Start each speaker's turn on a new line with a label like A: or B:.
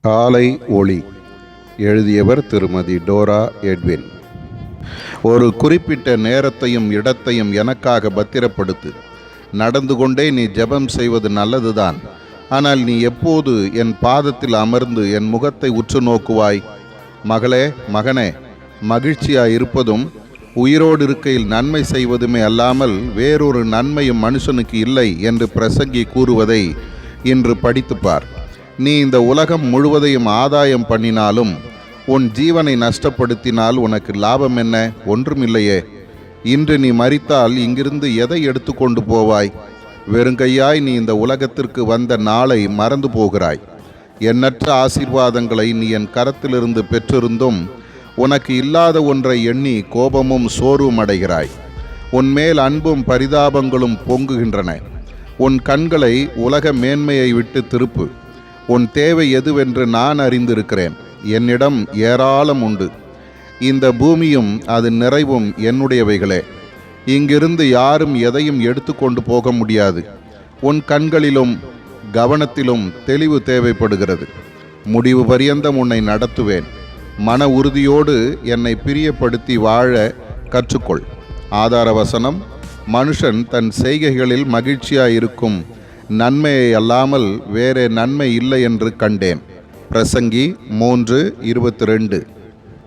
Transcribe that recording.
A: காலை ஒளி. எழுதியவர் திருமதி டோரா எட்வின். ஒரு குறிப்பிட்ட நேரத்தையும் இடத்தையும் எனக்காக பத்திரப்படுத்து. நடந்து கொண்டே நீ ஜெபம் செய்வது நல்லதுதான். ஆனால் நீ எப்போது என் பாதத்தில் அமர்ந்து என் முகத்தை உற்று நோக்குவாய்? மகளே, மகனே, மகிழ்ச்சியாய் இருப்பதும் உயிரோடு இருக்கையில் நன்மை செய்வதுமே அல்லாமல் வேறொரு நன்மையும் மனுஷனுக்கு இல்லை என்று பிரசங்கி கூறுவதை இன்று படித்துப்பார். நீ இந்த உலகம் முழுவதையும் ஆதாயம் பண்ணினாலும் உன் ஜீவனை நஷ்டப்படுத்தினால் உனக்கு லாபம் என்ன? ஒன்றுமில்லையே. இன்று நீ மரித்தால் இங்கிருந்து எதை எடுத்துக்கொண்டு போவாய்? வெறுங்கையாய் நீ இந்த உலகத்திற்கு வந்த நாளை மறந்து போகிறாய். எண்ணற்ற ஆசீர்வாதங்களை நீ என் கரத்திலிருந்து பெற்றிருந்தும் உனக்கு இல்லாத ஒன்றை எண்ணி கோபமும் சோர்வும் அடைகிறாய். உன்மேல் அன்பும் பரிதாபங்களும் பொங்குகின்றன. உன் கண்களை உலக மேன்மையை விட்டு திருப்பு. உன் தேவை எதுவென்று நான் அறிந்திருக்கிறேன். என்னிடம் ஏராளம் உண்டு. இந்த பூமியும் அது நிறைவும் என்னுடையவைகளே. இங்கிருந்து யாரும் எதையும் எடுத்துக்கொண்டு போக முடியாது. உன் கண்களிலும் கவனத்திலும் தெளிவு தேவைப்படுகிறது. முடிவு பரியந்தம் உன்னை நடத்துவேன். மன உறுதியோடு என்னை பிரியப்படுத்தி வாழ கற்றுக்கொள். ஆதார வசனம்: மனுஷன் தன் செய்கைகளில் மகிழ்ச்சியாயிருக்கும் நன்மையை அல்லாமல் வேறே நன்மை இல்லை என்று கண்டேன். பிரசங்கி 3:22.